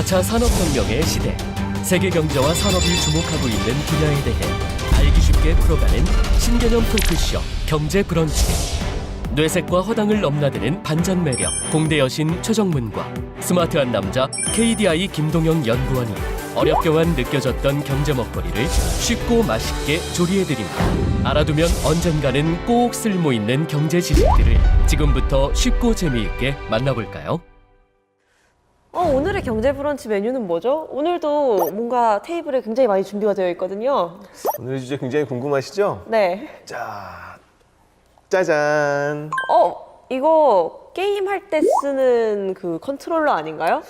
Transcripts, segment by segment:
4차 산업혁명의 시대, 세계 경제와 산업이 주목하고 있는 분야에 대해 알기 쉽게 풀어가는 신개념 토크쇼 경제 브런치. 뇌색과 허당을 넘나드는 반전 매력 공대 여신 최정문과 스마트한 남자 KDI 김동영 연구원이 어렵게만 느껴졌던 경제 먹거리를 쉽고 맛있게 조리해드립니다. 알아두면 언젠가는 꼭 쓸모있는 경제 지식들을 지금부터 쉽고 재미있게 만나볼까요? 오늘의 경제 브런치 메뉴는 뭐죠? 오늘도 뭔가 테이블에 굉장히 많이 준비가 되어 있거든요. 오늘 주제 굉장히 궁금하시죠? 네. 자, 짜잔. 이거 게임할 때 쓰는 그 컨트롤러 아닌가요?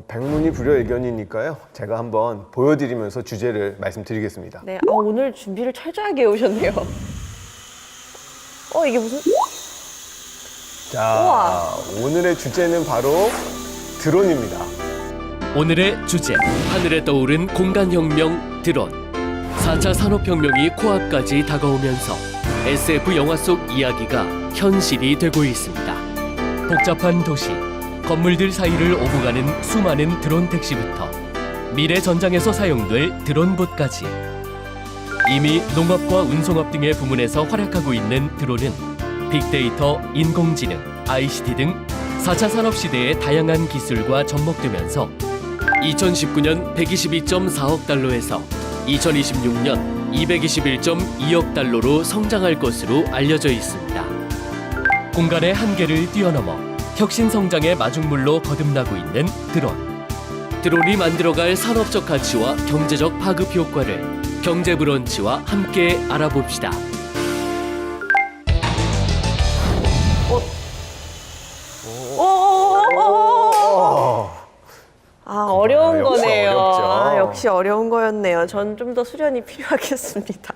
백문이 불여일견이니까요. 제가 한번 보여드리면서 주제를 말씀드리겠습니다. 네. 오늘 준비를 철저하게 해오셨네요. 이게 무슨? 자, 우와. 오늘의 주제는 바로 드론입니다. 오늘의 주제, 하늘에 떠오른 공간혁명 드론. 4차 산업혁명이 코앞까지 다가오면서 SF 영화 속 이야기가 현실이 되고 있습니다. 복잡한 도시, 건물들 사이를 오고 가는 수많은 드론 택시부터 미래 전장에서 사용될 드론봇까지 이미 농업과 운송업 등의 부문에서 활약하고 있는 드론은 빅데이터, 인공지능, ICT 등 4차 산업 시대의 다양한 기술과 접목되면서 2019년 122.4억 달러에서 2026년 221.2억 달러로 성장할 것으로 알려져 있습니다. 공간의 한계를 뛰어넘어 혁신 성장의 마중물로 거듭나고 있는 드론. 드론이 만들어갈 산업적 가치와 경제적 파급 효과를 경제 브런치와 함께 알아봅시다. 어려운 역시 거네요. 어렵죠. 역시 어려운 거였네요. 전 좀 더 수련이 필요하겠습니다.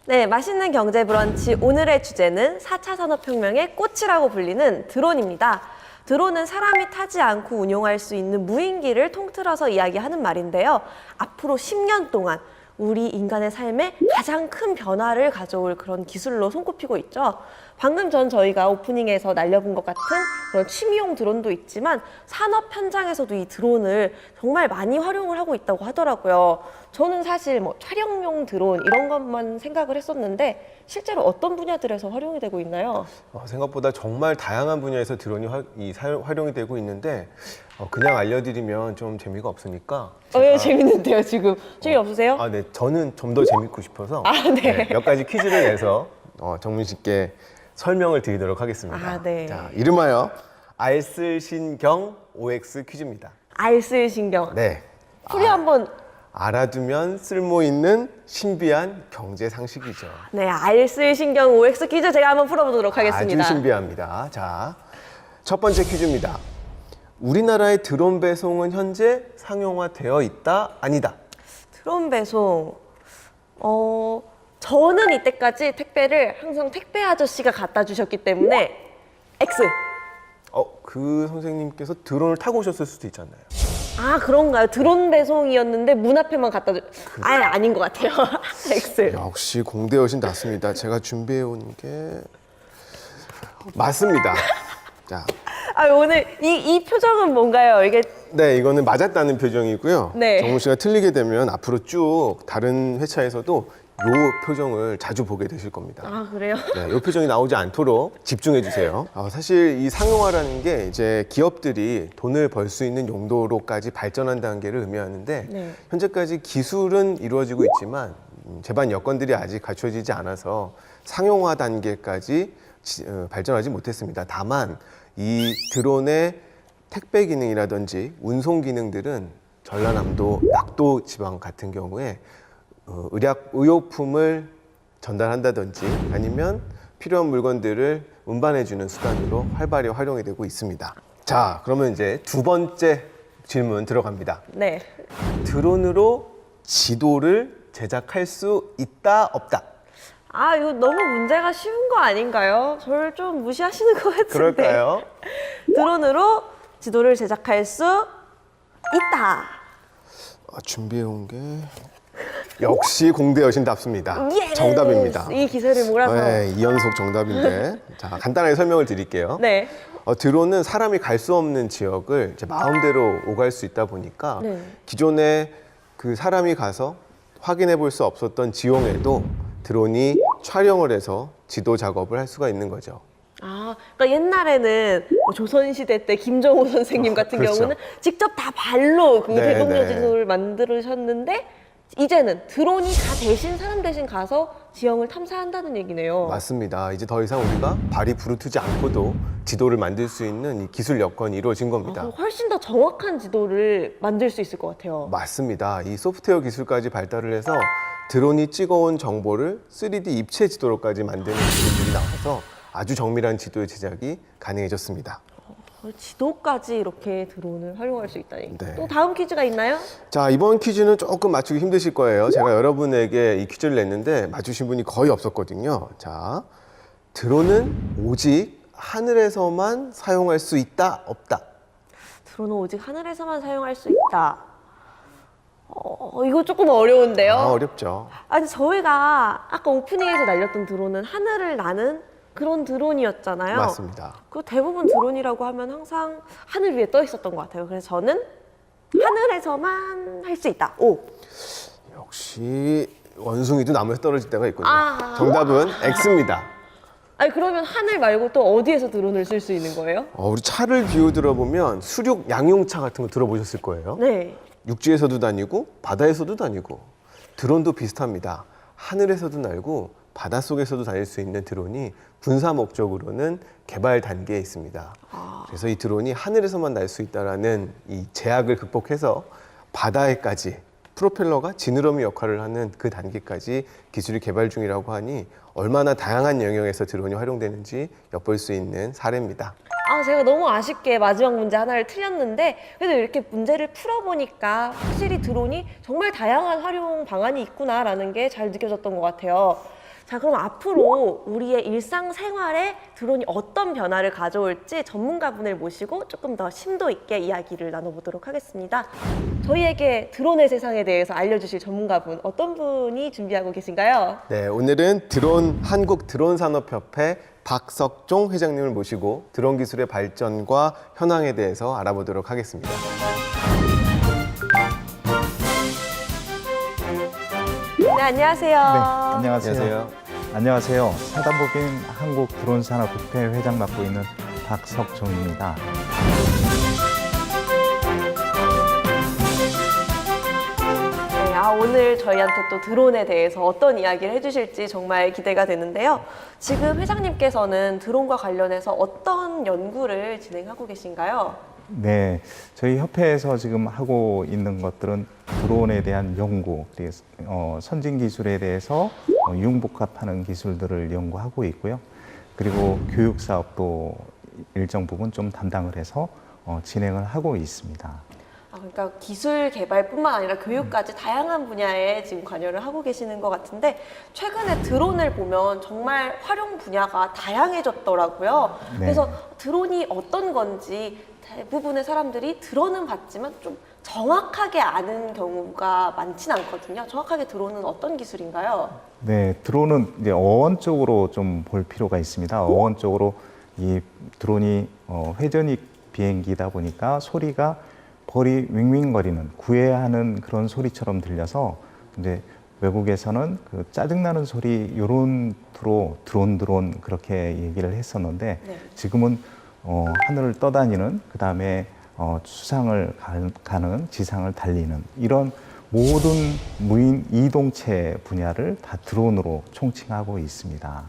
네, 맛있는 경제 브런치 오늘의 주제는 4차 산업혁명의 꽃이라고 불리는 드론입니다. 드론은 사람이 타지 않고 운용할 수 있는 무인기를 통틀어서 이야기하는 말인데요. 앞으로 10년 동안 우리 인간의 삶에 가장 큰 변화를 가져올 그런 기술로 손꼽히고 있죠. 방금 전 저희가 오프닝에서 날려본 것 같은 그런 취미용 드론도 있지만 산업 현장에서도 이 드론을 정말 많이 활용을 하고 있다고 하더라고요. 저는 사실 촬영용 드론 이런 것만 생각을 했었는데 실제로 어떤 분야들에서 활용이 되고 있나요? 생각보다 정말 다양한 분야에서 드론이 활용이 되고 있는데 그냥 알려드리면 좀 재미가 없으니까 재밌는데요, 지금. 재미없으세요? 네. 저는 좀 더 재밌고 싶어서 네. 몇 가지 퀴즈를 내서 정문 씨께 설명을 드리도록 하겠습니다. 네. 자, 이름하여 알쓸신경 OX 퀴즈입니다. 알쓸신경. 네. 풀이 한번. 알아두면 쓸모있는 신비한 경제 상식이죠. 네, 알쓸신경 OX 퀴즈 제가 한번 풀어보도록 하겠습니다. 아주 신비합니다. 자, 첫 번째 퀴즈입니다. 우리나라의 드론 배송은 현재 상용화되어 있다, 아니다? 드론 배송. 저는 이때까지 택배를 항상 택배 아저씨가 갖다 주셨기 때문에 X. 그 선생님께서 드론을 타고 오셨을 수도 있잖아요. 그런가요? 드론 배송이었는데 문 앞에만 갖다 아닌 것 같아요. X. 역시 공대 여신 맞습니다. 제가 준비해 온 게 맞습니다. 자, 오늘 이 표정은 뭔가요? 이게 네, 이거는 맞았다는 표정이고요. 네. 정문 씨가 틀리게 되면 앞으로 쭉 다른 회차에서도 이 표정을 자주 보게 되실 겁니다. 그래요? 네, 이 표정이 나오지 않도록 집중해 주세요. 사실 이 상용화라는 게 이제 기업들이 돈을 벌 수 있는 용도로까지 발전한 단계를 의미하는데 네. 현재까지 기술은 이루어지고 있지만 제반 여건들이 아직 갖춰지지 않아서 상용화 단계까지 발전하지 못했습니다. 다만 이 드론의 택배 기능이라든지 운송 기능들은 전라남도 낙도 지방 같은 경우에 의약품을 전달한다든지 아니면 필요한 물건들을 운반해주는 수단으로 활발히 활용이 되고 있습니다. 자, 그러면 이제 두 번째 질문 들어갑니다. 네. 드론으로 지도를 제작할 수 있다, 없다? 이거 너무 문제가 쉬운 거 아닌가요? 저를 좀 무시하시는 것 같은데. 그럴까요? 드론으로 지도를 제작할 수 있다. 준비해온 게 역시 공대 여신답습니다. 예! 정답입니다. 이 기세를 몰아서. 네, 2연속 정답인데 자, 간단하게 설명을 드릴게요. 네. 드론은 사람이 갈 수 없는 지역을 이제 마음대로 오갈 수 있다 보니까 네. 기존에 그 사람이 가서 확인해 볼 수 없었던 지형에도 드론이 촬영을 해서 지도 작업을 할 수가 있는 거죠. 아, 그러니까 옛날에는 뭐 조선시대 때 김정호 선생님 같은 그렇죠. 경우는 직접 다 발로 그 네, 대동여 네. 지도를 만들으셨는데 이제는 드론이 다 대신 사람 대신 가서 지형을 탐사한다는 얘기네요. 맞습니다. 이제 더 이상 우리가 발이 부르트지 않고도 지도를 만들 수 있는 이 기술 여건이 이루어진 겁니다. 그럼 훨씬 더 정확한 지도를 만들 수 있을 것 같아요. 맞습니다. 이 소프트웨어 기술까지 발달을 해서 드론이 찍어온 정보를 3D 입체 지도로까지 만드는 기술들이 나와서 아주 정밀한 지도의 제작이 가능해졌습니다. 지도까지 이렇게 드론을 활용할 수 있다니. 네. 또 다음 퀴즈가 있나요? 자, 이번 퀴즈는 조금 맞추기 힘드실 거예요. 제가 여러분에게 이 퀴즈를 냈는데 맞추신 분이 거의 없었거든요. 자, 드론은 오직 하늘에서만 사용할 수 있다, 없다. 드론은 오직 하늘에서만 사용할 수 있다. 이거 조금 어려운데요. 어렵죠. 아니 저희가 아까 오프닝에서 날렸던 드론은 하늘을 나는 그런 드론이었잖아요. 맞습니다. 그 대부분 드론이라고 하면 항상 하늘 위에 떠 있었던 것 같아요. 그래서 저는 하늘에서만 할 수 있다. 오. 역시 원숭이도 나무에서 떨어질 때가 있군요. 아. 정답은 X입니다. 아니 그러면 하늘 말고 또 어디에서 드론을 쓸 수 있는 거예요? 우리 차를 비유 들어보면 수륙 양용차 같은 거 들어보셨을 거예요. 네. 육지에서도 다니고 바다에서도 다니고 드론도 비슷합니다. 하늘에서도 날고 바닷속에서도 다닐 수 있는 드론이 군사 목적으로는 개발 단계에 있습니다. 그래서 이 드론이 하늘에서만 날 수 있다는 이 제약을 극복해서 바다에까지 프로펠러가 지느러미 역할을 하는 그 단계까지 기술이 개발 중이라고 하니 얼마나 다양한 영역에서 드론이 활용되는지 엿볼 수 있는 사례입니다. 제가 너무 아쉽게 마지막 문제 하나를 틀렸는데 그래도 이렇게 문제를 풀어보니까 확실히 드론이 정말 다양한 활용 방안이 있구나라는 게 잘 느껴졌던 것 같아요. 자, 그럼 앞으로 우리의 일상생활에 드론이 어떤 변화를 가져올지 전문가분을 모시고 조금 더 심도 있게 이야기를 나눠보도록 하겠습니다. 저희에게 드론의 세상에 대해서 알려주실 전문가분 어떤 분이 준비하고 계신가요? 네, 오늘은 한국 드론 산업협회 박석종 회장님을 모시고 드론 기술의 발전과 현황에 대해서 알아보도록 하겠습니다. 네, 안녕하세요. 안녕하세요. 안녕하세요. 사단법인 한국드론산업협회 회장 맡고 있는 박석종입니다. 네, 오늘 저희한테 또 드론에 대해서 어떤 이야기를 해주실지 정말 기대가 되는데요. 지금 회장님께서는 드론과 관련해서 어떤 연구를 진행하고 계신가요? 네, 저희 협회에서 지금 하고 있는 것들은 드론에 대한 연구, 선진 기술에 대해서 융복합하는 기술들을 연구하고 있고요. 그리고 교육 사업도 일정 부분 좀 담당을 해서 진행을 하고 있습니다. 그러니까 기술 개발뿐만 아니라 교육까지 다양한 분야에 지금 관여를 하고 계시는 것 같은데 최근에 드론을 보면 정말 활용 분야가 다양해졌더라고요. 네. 그래서 드론이 어떤 건지 대부분의 사람들이 들어는 봤지만 좀 정확하게 아는 경우가 많진 않거든요. 정확하게 드론은 어떤 기술인가요? 네, 드론은 이제 어원 쪽으로 좀 볼 필요가 있습니다. 어원 쪽으로 이 드론이 회전익 비행기다 보니까 소리가 벌이 윙윙거리는 구애하는 그런 소리처럼 들려서 이제 외국에서는 그 짜증나는 소리 요런 드론 그렇게 얘기를 했었는데 네. 지금은 하늘을 떠다니는 그다음에 수상을 가는 지상을 달리는 이런 모든 무인 이동체 분야를 다 드론으로 총칭하고 있습니다.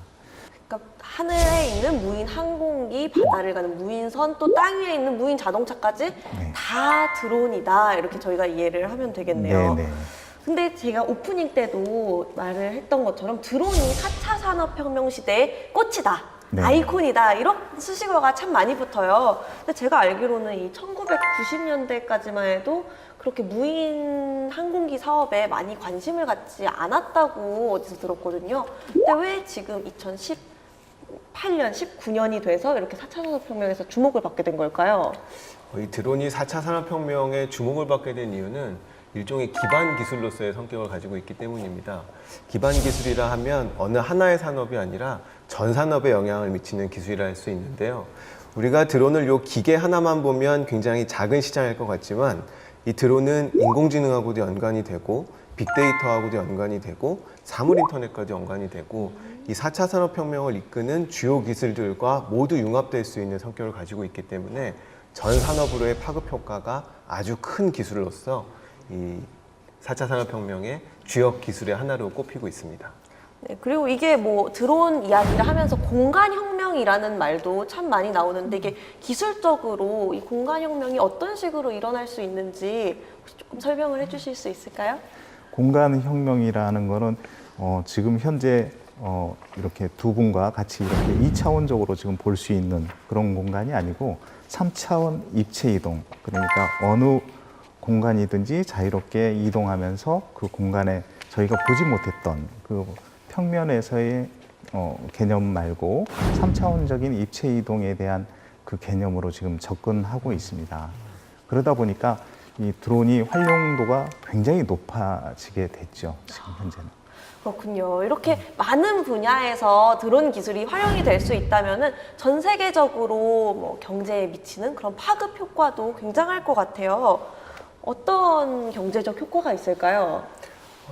그러니까 하늘에 있는 무인 항공기, 바다를 가는 무인선, 또 땅 위에 있는 무인 자동차까지 네. 다 드론이다. 이렇게 저희가 이해를 하면 되겠네요. 네네. 근데 제가 오프닝 때도 말을 했던 것처럼 드론이 4차 산업혁명 시대의 꽃이다. 네. 아이콘이다. 이런 수식어가 참 많이 붙어요. 근데 제가 알기로는 이 1990년대까지만 해도 그렇게 무인 항공기 사업에 많이 관심을 갖지 않았다고 어디서 들었거든요. 근데 왜 지금 2018년, 19년이 돼서 이렇게 4차 산업혁명에서 주목을 받게 된 걸까요? 이 드론이 4차 산업혁명에 주목을 받게 된 이유는 일종의 기반 기술로서의 성격을 가지고 있기 때문입니다. 기반 기술이라 하면 어느 하나의 산업이 아니라 전 산업에 영향을 미치는 기술이라 할 수 있는데요. 우리가 드론을 요 기계 하나만 보면 굉장히 작은 시장일 것 같지만 이 드론은 인공지능하고도 연관이 되고 빅데이터하고도 연관이 되고 사물 인터넷과도 연관이 되고 이 4차 산업혁명을 이끄는 주요 기술들과 모두 융합될 수 있는 성격을 가지고 있기 때문에 전 산업으로의 파급 효과가 아주 큰 기술로서 이 4차 산업혁명의 주역 기술의 하나로 꼽히고 있습니다. 네, 그리고 이게 뭐 드론 이야기를 하면서 공간혁명이라는 말도 참 많이 나오는데 이게 기술적으로 이 공간혁명이 어떤 식으로 일어날 수 있는지 혹시 조금 설명을 해주실 수 있을까요? 공간혁명이라는 거는 지금 현재 이렇게 두 분과 같이 이렇게 2차원적으로 지금 볼 수 있는 그런 공간이 아니고 3차원 입체 이동, 그러니까 어느 공간이든지 자유롭게 이동하면서 그 공간에 저희가 보지 못했던 그 평면에서의 개념 말고 3차원적인 입체 이동에 대한 그 개념으로 지금 접근하고 있습니다. 그러다 보니까 이 드론이 활용도가 굉장히 높아지게 됐죠, 지금 현재는. 그렇군요. 이렇게 많은 분야에서 드론 기술이 활용이 될 수 있다면은 전 세계적으로 뭐 경제에 미치는 그런 파급 효과도 굉장할 것 같아요. 어떤 경제적 효과가 있을까요?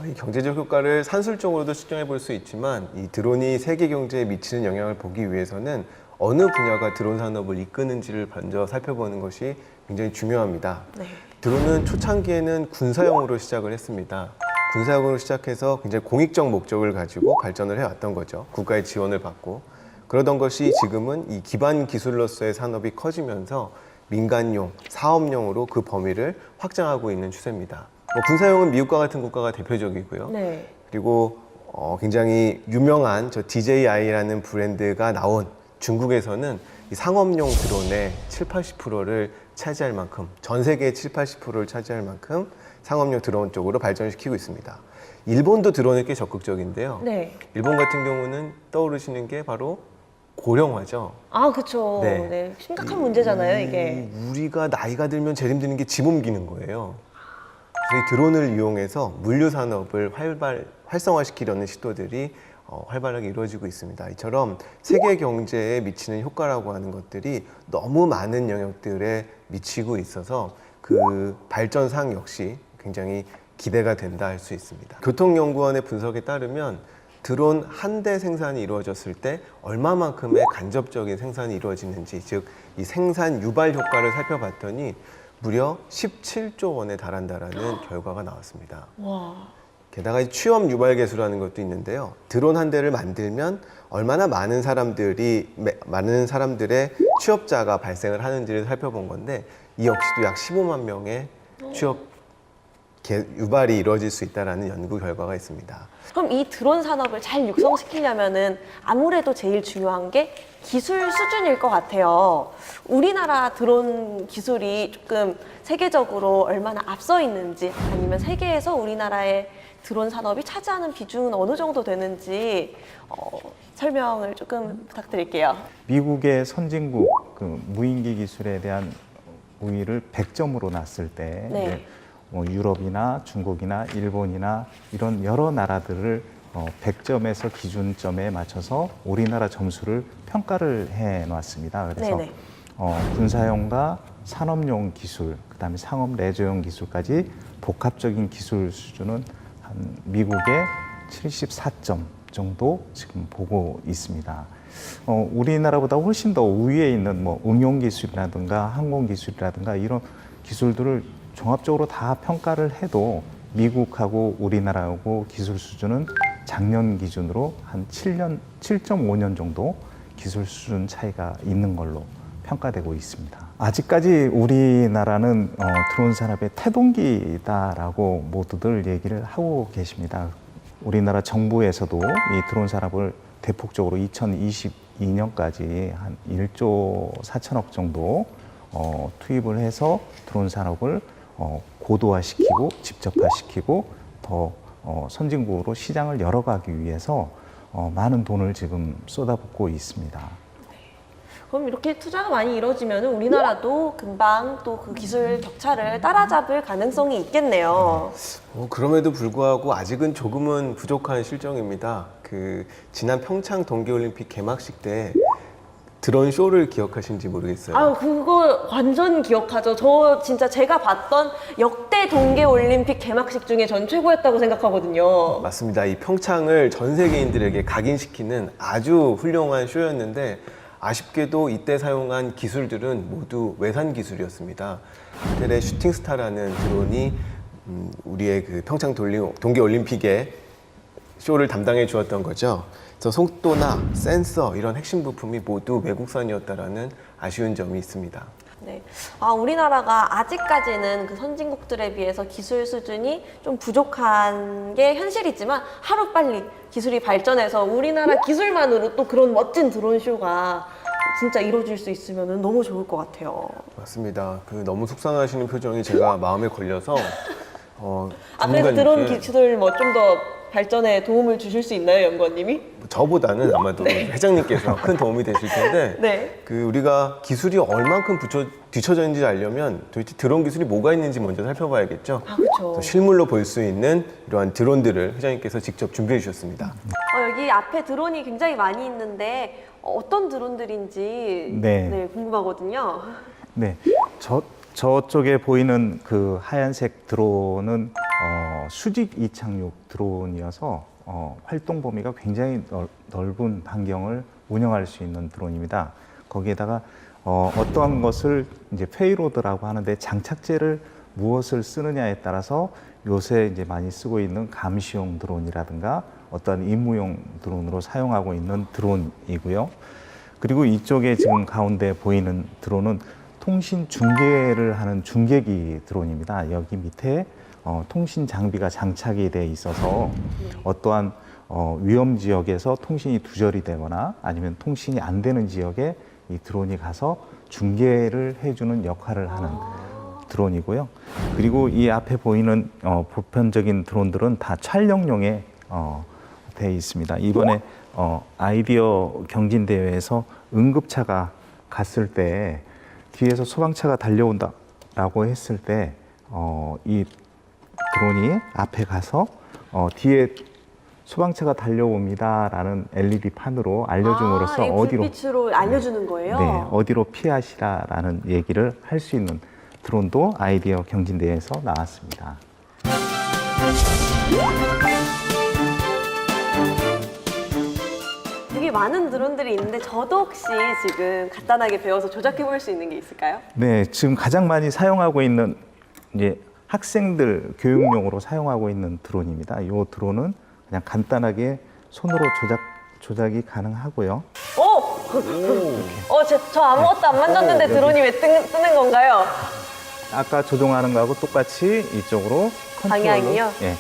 이 경제적 효과를 산술적으로도 측정해 볼 수 있지만 이 드론이 세계 경제에 미치는 영향을 보기 위해서는 어느 분야가 드론 산업을 이끄는지를 먼저 살펴보는 것이 굉장히 중요합니다. 네. 드론은 초창기에는 군사용으로 시작을 했습니다. 군사용으로 시작해서 굉장히 공익적 목적을 가지고 발전을 해왔던 거죠. 국가의 지원을 받고. 그러던 것이 지금은 이 기반 기술로서의 산업이 커지면서 민간용, 사업용으로 그 범위를 확장하고 있는 추세입니다. 군사용은 미국과 같은 국가가 대표적이고요. 네. 그리고 굉장히 유명한 저 DJI라는 브랜드가 나온 중국에서는 이 상업용 드론의 70~80%를 차지할 만큼, 전 세계의 70~80%를 차지할 만큼 상업용 드론 쪽으로 발전시키고 있습니다. 일본도 드론에 꽤 적극적인데요. 네. 일본 같은 경우는 떠오르시는 게 바로 고령화죠. 아, 그렇죠. 네. 네. 심각한 문제잖아요, 이게. 우리가 나이가 들면 제일 힘드는 게 짐 옮기는 거예요. 그래서 이 드론을 이용해서 물류 산업을 활성화시키려는 시도들이 활발하게 이루어지고 있습니다. 이처럼 세계 경제에 미치는 효과라고 하는 것들이 너무 많은 영역들에 미치고 있어서 그 발전상 역시 굉장히 기대가 된다 할 수 있습니다. 교통연구원의 분석에 따르면 드론 한 대 생산이 이루어졌을 때 얼마만큼의 간접적인 생산이 이루어지는지, 즉 이 생산 유발 효과를 살펴봤더니 무려 17조 원에 달한다라는 결과가 나왔습니다. 와. 게다가 이 취업 유발 계수라는 것도 있는데요. 드론 한 대를 만들면 얼마나 많은 사람들의 취업자가 발생을 하는지를 살펴본 건데 이 역시도 약 15만 명의 취업 유발이 이루어질 수 있다는 연구 결과가 있습니다. 그럼 이 드론 산업을 잘 육성시키려면은 아무래도 제일 중요한 게 기술 수준일 것 같아요. 우리나라 드론 기술이 조금 세계적으로 얼마나 앞서 있는지 아니면 세계에서 우리나라의 드론 산업이 차지하는 비중은 어느 정도 되는지 설명을 조금 부탁드릴게요. 미국의 선진국 그 무인기 기술에 대한 우위를 100점으로 놨을 때 네. 유럽이나 중국이나 일본이나 이런 여러 나라들을 100점에서 기준점에 맞춰서 우리나라 점수를 평가를 해 놨습니다. 그래서 네네. 군사용과 산업용 기술, 그다음에 상업 레저용 기술까지 복합적인 기술 수준은 한 미국의 74점 정도 지금 보고 있습니다. 우리나라보다 훨씬 더 우위에 있는 뭐 응용 기술이라든가 항공 기술이라든가 이런 기술들을 종합적으로 다 평가를 해도 미국하고 우리나라하고 기술 수준은 작년 기준으로 한 7.5년 정도 기술 수준 차이가 있는 걸로 평가되고 있습니다. 아직까지 우리나라는 드론 산업의 태동기다라고 모두들 얘기를 하고 계십니다. 우리나라 정부에서도 이 드론 산업을 대폭적으로 2022년까지 한 1조 4천억 정도 투입을 해서 드론 산업을 고도화시키고 집적화시키고 더 선진국으로 시장을 열어가기 위해서 많은 돈을 지금 쏟아붓고 있습니다. 그럼 이렇게 투자가 많이 이루어지면 우리나라도 금방 또 그 기술 격차를 따라잡을 가능성이 있겠네요. 그럼에도 불구하고 아직은 조금은 부족한 실정입니다. 지난 평창 동계올림픽 개막식 때 드론 쇼를 기억하신지 모르겠어요. 아유, 그거 완전 기억하죠. 저 진짜 제가 봤던 역대 동계올림픽 개막식 중에 전 최고였다고 생각하거든요. 맞습니다. 이 평창을 전 세계인들에게 각인시키는 아주 훌륭한 쇼였는데 아쉽게도 이때 사용한 기술들은 모두 외산 기술이었습니다. 이텔의 슈팅스타라는 드론이 우리의 그 평창 동계올림픽에 쇼를 담당해 주었던 거죠. 그래서 속도나 센서 이런 핵심 부품이 모두 외국산이었다라는 아쉬운 점이 있습니다. 네. 우리나라가 아직까지는 그 선진국들에 비해서 기술 수준이 좀 부족한 게 현실이지만 하루빨리 기술이 발전해서 우리나라 기술만으로 또 그런 멋진 드론 쇼가 진짜 이루어질 수 있으면 너무 좋을 것 같아요. 맞습니다. 그 너무 속상하시는 표정이 제가 마음에 걸려서 그래서 드론 전문가님께 기술 뭐 좀 더 발전에 도움을 주실 수 있나요, 연구원님이? 저보다는 아마도 회장님께서 큰 도움이 되실 텐데 네. 그 우리가 기술이 얼만큼 뒤처져 있는지 알려면 도대체 드론 기술이 뭐가 있는지 먼저 살펴봐야겠죠. 그렇죠. 실물로 볼 수 있는 이러한 드론들을 회장님께서 직접 준비해 주셨습니다. 여기 앞에 드론이 굉장히 많이 있는데 어떤 드론들인지 네. 궁금하거든요. 네, 저쪽에 보이는 그 하얀색 드론은 수직 이착륙 드론이어서 활동 범위가 굉장히 넓은 반경을 운영할 수 있는 드론입니다. 거기에다가 어떠한 것을 이제 페이로드라고 하는데 장착재를 무엇을 쓰느냐에 따라서 요새 이제 많이 쓰고 있는 감시용 드론이라든가 어떠한 임무용 드론으로 사용하고 있는 드론이고요. 그리고 이쪽에 지금 가운데 보이는 드론은 통신 중계를 하는 중계기 드론입니다. 여기 밑에 통신 장비가 장착이 돼 있어서 어떠한 위험 지역에서 통신이 두절이 되거나 아니면 통신이 안 되는 지역에 이 드론이 가서 중계를 해주는 역할을 하는 드론이고요. 그리고 이 앞에 보이는 보편적인 드론들은 다 촬영용에 돼 있습니다. 이번에 아이디어 경진대회에서 응급차가 갔을 때 뒤에서 소방차가 달려온다라고 했을 때 이 드론이 앞에 가서 뒤에 소방차가 달려옵니다라는 LED 판으로 알려줌으로써 이 불빛으로 알려주는 거예요? 네, 어디로 피하시라라는 얘기를 할 수 있는 드론도 아이디어 경진대회에서 나왔습니다. 되게 많은 드론들이 있는데 저도 혹시 지금 간단하게 배워서 조작해 볼 수 있는 게 있을까요? 네, 지금 가장 많이 사용하고 있는 이제 학생들 교육용으로 사용하고 있는 드론입니다. 이 드론은 그냥 간단하게 손으로 조작이 가능하고요. 저 아무것도 안 만졌는데 드론이 왜 뜨는 건가요? 아까 조종하는 거하고 똑같이 이쪽으로 컨트롤로 방향이요? 예,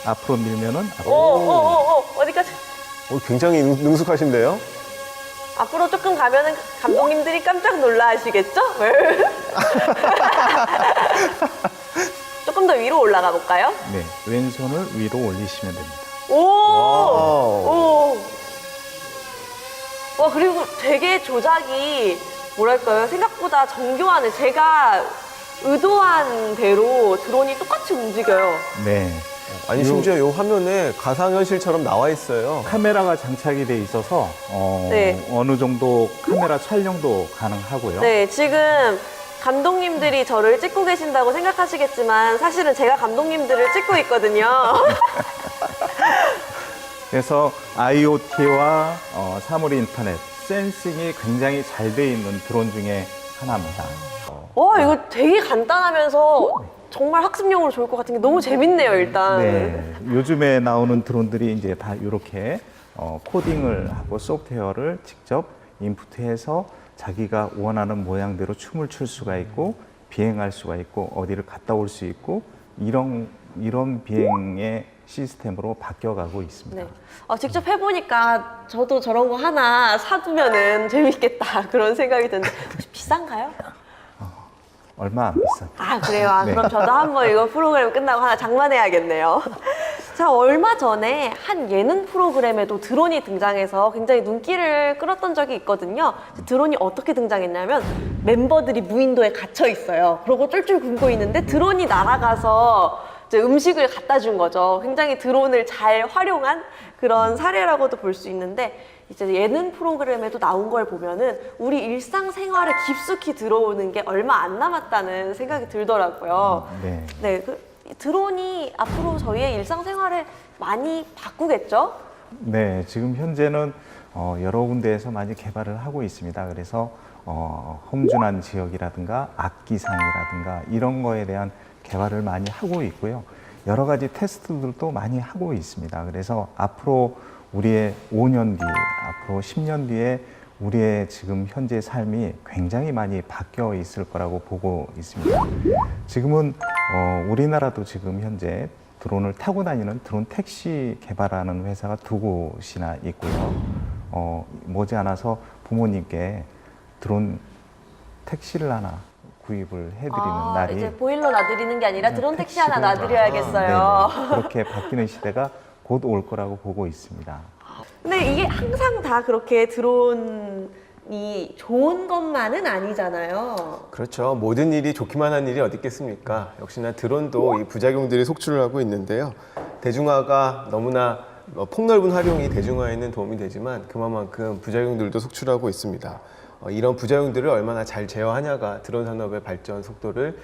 앞으로 밀면은 어디까지? 굉장히 능숙하신데요? 앞으로 조금 가면은 감독님들이 깜짝 놀라 하시겠죠? 조금 더 위로 올라가 볼까요? 네, 왼손을 위로 올리시면 됩니다. 와, 그리고 되게 조작이 뭐랄까요? 생각보다 정교하네. 제가 의도한 대로 드론이 똑같이 움직여요. 네. 아니 심지어 이 화면에 가상현실처럼 나와 있어요. 카메라가 장착이 돼 있어서 네. 어느 정도 카메라 촬영도 가능하고요. 네, 지금 감독님들이 저를 찍고 계신다고 생각하시겠지만 사실은 제가 감독님들을 찍고 있거든요. 그래서 IoT와 사물 인터넷, 센싱이 굉장히 잘 돼 있는 드론 중에 하나입니다. 와, 이거 되게 간단하면서 정말 학습용으로 좋을 것 같은 게 너무 재밌네요, 일단. 네, 요즘에 나오는 드론들이 이제 다 이렇게 코딩을 하고 소프트웨어를 직접 인풋해서 자기가 원하는 모양대로 춤을 출 수가 있고 비행할 수가 있고 어디를 갔다 올 수 있고 이런 비행의 시스템으로 바뀌어가고 있습니다. 네. 직접 해보니까 저도 저런 거 하나 사두면은 재밌겠다 그런 생각이 드는데 혹시 비싼가요? 얼마 안 비쌉니다. 그래요? 네. 그럼 저도 한번 이거 프로그램 끝나고 하나 장만해야겠네요. 자, 얼마 전에 한 예능 프로그램에도 드론이 등장해서 굉장히 눈길을 끌었던 적이 있거든요. 드론이 어떻게 등장했냐면 멤버들이 무인도에 갇혀 있어요. 그러고 쫄쫄 굶고 있는데 드론이 날아가서 이제 음식을 갖다 준 거죠. 굉장히 드론을 잘 활용한 그런 사례라고도 볼 수 있는데 이제 예능 프로그램에도 나온 걸 보면은 우리 일상생활에 깊숙이 들어오는 게 얼마 안 남았다는 생각이 들더라고요. 네. 네, 그 드론이 앞으로 저희의 일상생활을 많이 바꾸겠죠? 네, 지금 현재는 여러 군데에서 많이 개발을 하고 있습니다. 그래서 험준한 지역이라든가 악기상이라든가 이런 거에 대한 개발을 많이 하고 있고요. 여러 가지 테스트들도 많이 하고 있습니다. 그래서 앞으로 우리의 5년 뒤, 앞으로 10년 뒤에 우리의 지금 현재 삶이 굉장히 많이 바뀌어 있을 거라고 보고 있습니다. 지금은 우리나라도 지금 현재 드론을 타고 다니는 드론 택시 개발하는 회사가 2곳이나 있고요. 머지않아서 부모님께 드론 택시를 하나 구입을 해드리는 날이 이제 보일러 놔드리는 게 아니라 드론 택시 하나 택시를 놔드려야겠어요. 네네. 그렇게 바뀌는 시대가 곧 올 거라고 보고 있습니다. 근데 이게 항상 다 그렇게 드론이 좋은 것만은 아니잖아요. 그렇죠. 모든 일이 좋기만 한 일이 어디 있겠습니까? 역시나 드론도 이 부작용들이 속출을 하고 있는데요. 대중화가 너무나 폭넓은 활용이 대중화에는 도움이 되지만 그만큼 부작용들도 속출하고 있습니다. 이런 부작용들을 얼마나 잘 제어하냐가 드론 산업의 발전 속도를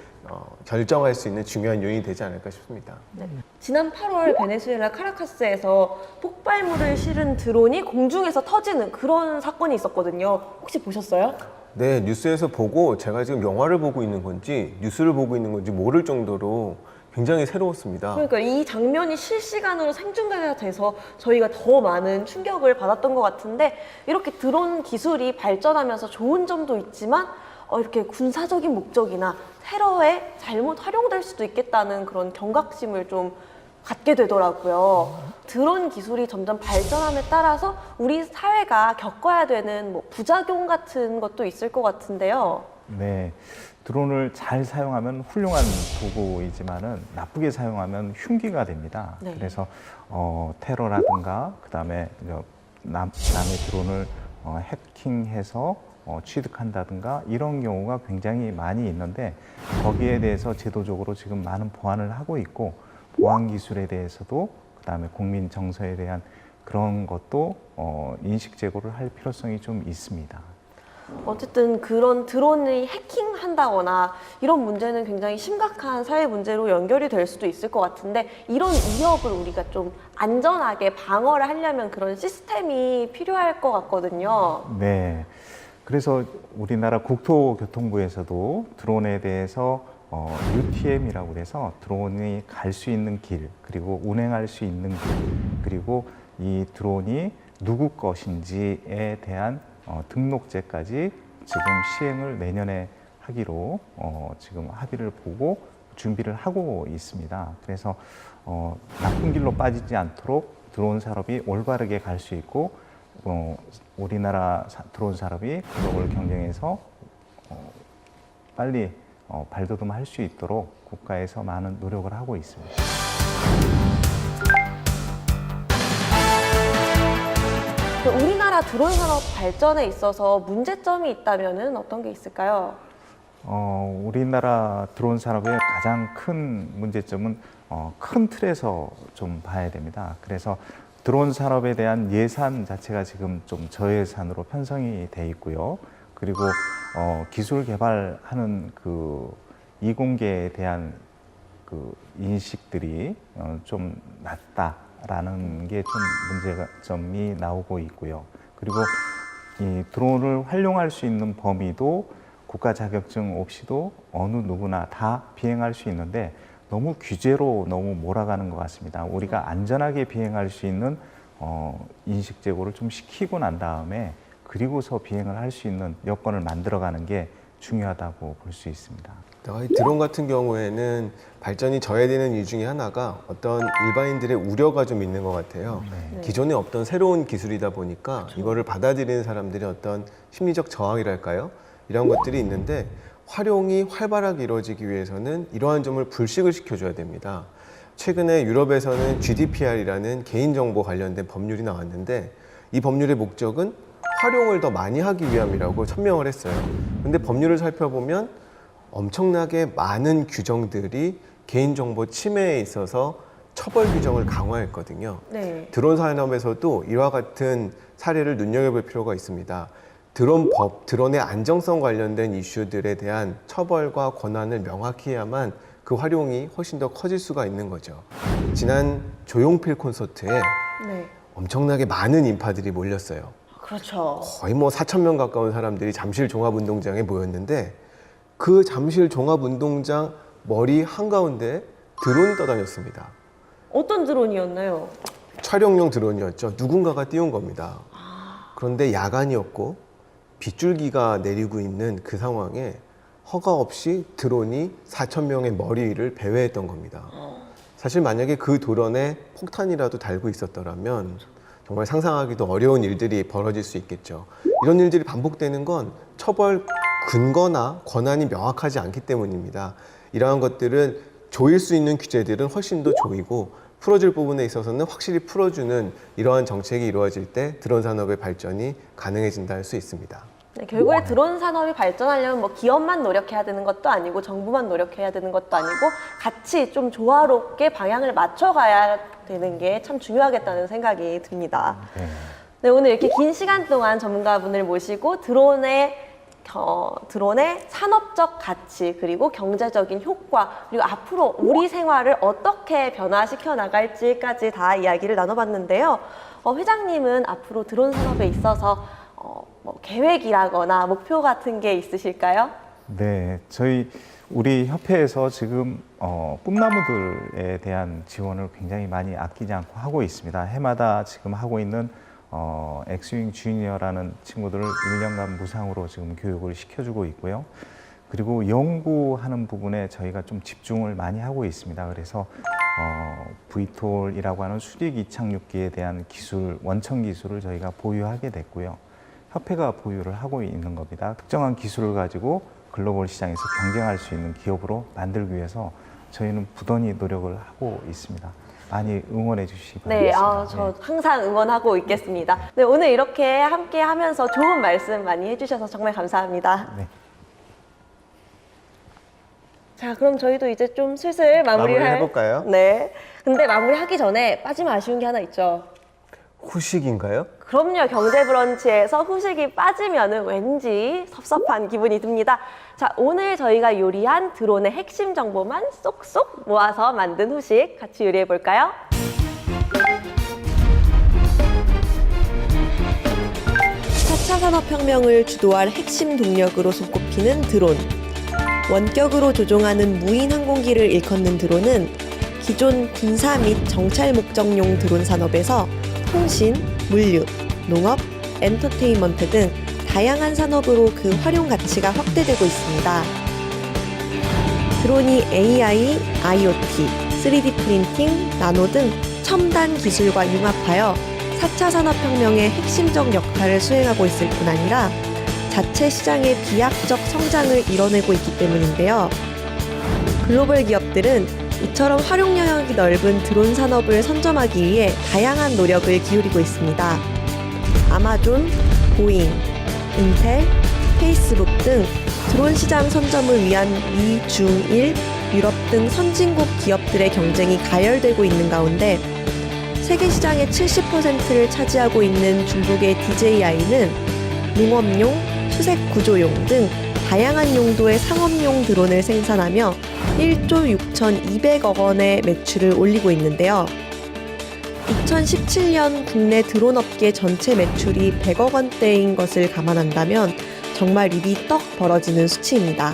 결정할 수 있는 중요한 요인이 되지 않을까 싶습니다. 네. 지난 8월 베네수엘라 카라카스에서 폭발물을 실은 드론이 공중에서 터지는 그런 사건이 있었거든요. 혹시 보셨어요? 네, 뉴스에서 보고 제가 지금 영화를 보고 있는 건지 뉴스를 보고 있는 건지 모를 정도로 굉장히 새로웠습니다. 그러니까 이 장면이 실시간으로 생중계가 돼서 저희가 더 많은 충격을 받았던 것 같은데 이렇게 드론 기술이 발전하면서 좋은 점도 있지만 이렇게 군사적인 목적이나 테러에 잘못 활용될 수도 있겠다는 그런 경각심을 좀 갖게 되더라고요. 드론 기술이 점점 발전함에 따라서 우리 사회가 겪어야 되는 뭐 부작용 같은 것도 있을 것 같은데요. 네, 드론을 잘 사용하면 훌륭한 도구이지만은 나쁘게 사용하면 흉기가 됩니다. 네. 그래서 테러라든가 그다음에 남의 드론을 해킹해서 취득한다든가 이런 경우가 굉장히 많이 있는데 거기에 대해서 제도적으로 지금 많은 보완을 하고 있고 보안 기술에 대해서도 그다음에 국민 정서에 대한 그런 것도 인식 제고를 할 필요성이 좀 있습니다. 어쨌든 그런 드론이 해킹한다거나 이런 문제는 굉장히 심각한 사회 문제로 연결이 될 수도 있을 것 같은데 이런 위협을 우리가 좀 안전하게 방어를 하려면 그런 시스템이 필요할 것 같거든요. 네. 그래서 우리나라 국토교통부에서도 드론에 대해서 UTM이라고 해서 드론이 갈 수 있는 길, 그리고 운행할 수 있는 길, 그리고 이 드론이 누구 것인지에 대한 등록제까지 지금 시행을 내년에 하기로 지금 합의를 보고 준비를 하고 있습니다. 그래서 나쁜 길로 빠지지 않도록 드론 산업이 올바르게 갈 수 있고 우리나라 드론 산업이 글로벌 경쟁에서 빨리 발돋움할 수 있도록 국가에서 많은 노력을 하고 있습니다. 우리나라 드론 산업 발전에 있어서 문제점이 있다면 어떤 게 있을까요? 우리나라 드론 산업의 가장 큰 문제점은 큰 틀에서 좀 봐야 됩니다. 그래서 드론 산업에 대한 예산 자체가 지금 좀 저예산으로 편성이 돼 있고요. 그리고 기술 개발하는 그 이공계에 대한 그 인식들이 좀 낮다라는 게 좀 문제점이 나오고 있고요. 그리고 이 드론을 활용할 수 있는 범위도 국가 자격증 없이도 어느 누구나 다 비행할 수 있는데 너무 규제로 너무 몰아가는 것 같습니다. 우리가 안전하게 비행할 수 있는 인식 제고를 좀 시키고 난 다음에 그리고서 비행을 할 수 있는 여건을 만들어가는 게 중요하다고 볼 수 있습니다. 이 드론 같은 경우에는 발전이 저해되는 이유 중에 하나가 어떤 일반인들의 우려가 좀 있는 것 같아요. 네. 기존에 없던 새로운 기술이다 보니까 이거를 받아들이는 사람들의 어떤 심리적 저항이랄까요? 이런 것들이 있는데 활용이 활발하게 이루어지기 위해서는 이러한 점을 불식을 시켜줘야 됩니다. 최근에 유럽에서는 GDPR이라는 개인정보 관련된 법률이 나왔는데 이 법률의 목적은 활용을 더 많이 하기 위함이라고 천명을 했어요. 근데 법률을 살펴보면 엄청나게 많은 규정들이 개인정보 침해에 있어서 처벌 규정을 강화했거든요. 네. 드론 산업에서도 이와 같은 사례를 눈여겨볼 필요가 있습니다. 드론 법, 드론의 안정성 관련된 이슈들에 대한 처벌과 권한을 명확히 해야만 그 활용이 훨씬 더 커질 수가 있는 거죠. 지난 조용필 콘서트에 네. 엄청나게 많은 인파들이 몰렸어요. 그렇죠. 거의 뭐 4,000명 가까운 사람들이 잠실 종합운동장에 모였는데 그 잠실 종합운동장 머리 한가운데 드론이 떠다녔습니다. 어떤 드론이었나요? 촬영용 드론이었죠. 누군가가 띄운 겁니다. 그런데 야간이었고 빗줄기가 내리고 있는 그 상황에 허가 없이 드론이 4,000명의 머리 위를 배회했던 겁니다. 사실 만약에 그 드론에 폭탄이라도 달고 있었더라면 정말 상상하기도 어려운 일들이 벌어질 수 있겠죠. 이런 일들이 반복되는 건 처벌 근거나 권한이 명확하지 않기 때문입니다. 이러한 것들은 조일 수 있는 규제들은 훨씬 더 조이고 풀어줄 부분에 있어서는 확실히 풀어주는 이러한 정책이 이루어질 때 드론 산업의 발전이 가능해진다 할 수 있습니다. 네, 결국에 드론 산업이 발전하려면 뭐 기업만 노력해야 되는 것도 아니고 정부만 노력해야 되는 것도 아니고 같이 좀 조화롭게 방향을 맞춰가야 되는 게 참 중요하겠다는 생각이 듭니다. 네, 오늘 이렇게 긴 시간 동안 전문가분을 모시고 드론의 산업적 가치 그리고 경제적인 효과 그리고 앞으로 우리 생활을 어떻게 변화시켜 나갈지까지 다 이야기를 나눠봤는데요. 회장님은 앞으로 드론 산업에 있어서 뭐 계획이라거나 목표 같은 게 있으실까요? 네, 우리 협회에서 지금 꿈나무들에 대한 지원을 굉장히 많이 아끼지 않고 하고 있습니다. 해마다 지금 하고 있는 엑스윙 주니어라는 친구들을 1년간 무상으로 지금 교육을 시켜주고 있고요. 그리고 연구하는 부분에 저희가 좀 집중을 많이 하고 있습니다. 그래서 VTOL이라고 하는 수직 이착륙기에 대한 기술, 원천 기술을 저희가 보유하게 됐고요. 협회가 보유를 하고 있는 겁니다. 특정한 기술을 가지고 글로벌 시장에서 경쟁할 수 있는 기업으로 만들기 위해서 저희는 부단히 노력을 하고 있습니다. 많이 응원해 주시기 네, 바랍니다. 저 항상 응원하고 있겠습니다. 네, 오늘 이렇게 함께 하면서 좋은 말씀 많이 해주셔서 정말 감사합니다. 네. 자, 그럼 저희도 이제 좀 슬슬 마무리를 해볼까요? 네. 근데 마무리하기 전에 빠지면 아쉬운 게 하나 있죠. 후식인가요? 그럼요. 경제 브런치에서 후식이 빠지면은 왠지 섭섭한 기분이 듭니다. 자, 오늘 저희가 요리한 드론의 핵심 정보만 쏙쏙 모아서 만든 후식 같이 요리해 볼까요? (4차) 산업혁명을 주도할 핵심 동력으로 손꼽히는 드론. 원격으로 조종하는 무인 항공기를 일컫는 드론은 기존 군사 및 정찰 목적용 드론 산업에서 통신, 물류, 농업, 엔터테인먼트 등 다양한 산업으로 그 활용 가치가 확대되고 있습니다. 드론이 AI, IoT, 3D 프린팅, 나노 등 첨단 기술과 융합하여 4차 산업혁명의 핵심적 역할을 수행하고 있을 뿐 아니라 자체 시장의 비약적 성장을 이뤄내고 있기 때문인데요. 글로벌 기업들은 이처럼 활용 영역이 넓은 드론 산업을 선점하기 위해 다양한 노력을 기울이고 있습니다. 아마존, 보잉, 인텔, 페이스북 등 드론 시장 선점을 위한 미, 중, 일, 유럽 등 선진국 기업들의 경쟁이 가열되고 있는 가운데 세계 시장의 70%를 차지하고 있는 중국의 DJI는 농업용, 수색 구조용 등 다양한 용도의 상업용 드론을 생산하며 1조 6,200억 원의 매출을 올리고 있는데요. 2017년 국내 드론 업계 전체 매출이 100억 원대인 것을 감안한다면 정말 입이 떡 벌어지는 수치입니다.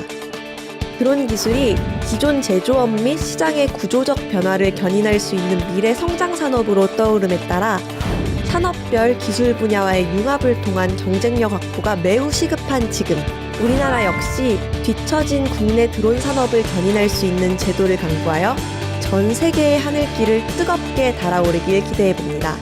드론 기술이 기존 제조업 및 시장의 구조적 변화를 견인할 수 있는 미래 성장 산업으로 떠오름에 따라 산업별 기술 분야와의 융합을 통한 경쟁력 확보가 매우 시급한 지금, 우리나라 역시 뒤처진 국내 드론 산업을 견인할 수 있는 제도를 강구하여 전 세계의 하늘길을 뜨겁게 달아오르길 기대해봅니다.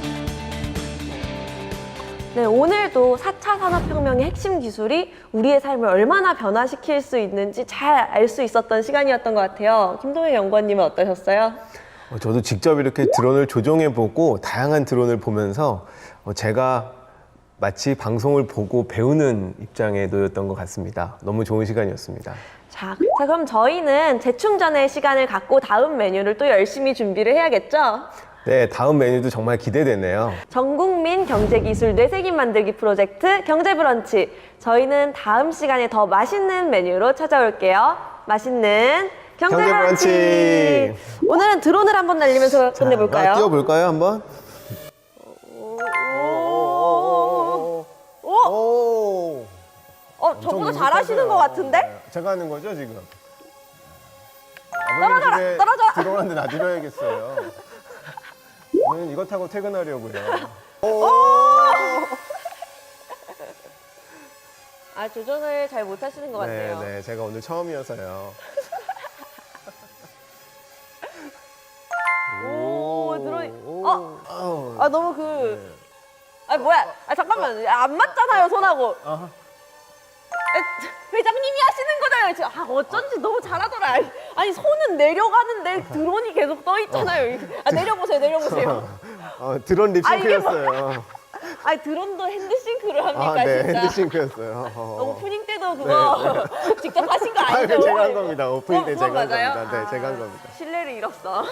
네, 오늘도 4차 산업혁명의 핵심 기술이 우리의 삶을 얼마나 변화시킬 수 있는지 잘 알 수 있었던 시간이었던 것 같아요. 김동현 연구원님은 어떠셨어요? 저도 직접 이렇게 드론을 조종해보고 다양한 드론을 보면서 제가 마치 방송을 보고 배우는 입장에 놓였던 것 같습니다. 너무 좋은 시간이었습니다. 자, 그럼 저희는 재충전의 시간을 갖고 다음 메뉴를 또 열심히 준비를 해야겠죠? 네, 다음 메뉴도 정말 기대되네요. 전국민 경제기술 뇌세김 만들기 프로젝트 경제브런치. 저희는 다음 시간에 더 맛있는 메뉴로 찾아올게요. 맛있는 경제브런치. 경제브런치. 오늘은 드론을 한번 날리면서 끝내볼까요? 뛰어볼까요, 한번? 오! 저보다 잘하시는 것 같은데? 제가 하는 거죠, 지금? 떨어져라, 아버님 집에 떨어져! 드론한테 놔드려야겠어요. 저는 이거 타고 퇴근하려고요. 아, 조전을 잘 못하시는 것 같네요. 네, 제가 오늘 처음이어서요. 오, 드론이. 아우. 아, 너무 아, 뭐야. 아, 잠깐만. 안 맞잖아요, 손하고. 아하. 회장님이 하시는 거잖아요. 지금. 아, 어쩐지 너무 잘하더라. 아니, 손은 내려가는데 드론이 계속 떠 있잖아요. 아, 내려보세요, 내려보세요. 드론 아, 이게 립싱크였어요. 아니, 드론도 핸드싱크를 합니까, 네, 진짜? 핸드싱크였어요. 오프닝 때도 그거 직접 하신 거 아니죠? 제가 한 겁니다. 오프닝 때 그거 제가 한 맞아요? 겁니다. 네, 제가 한 겁니다. 신뢰를 잃었어.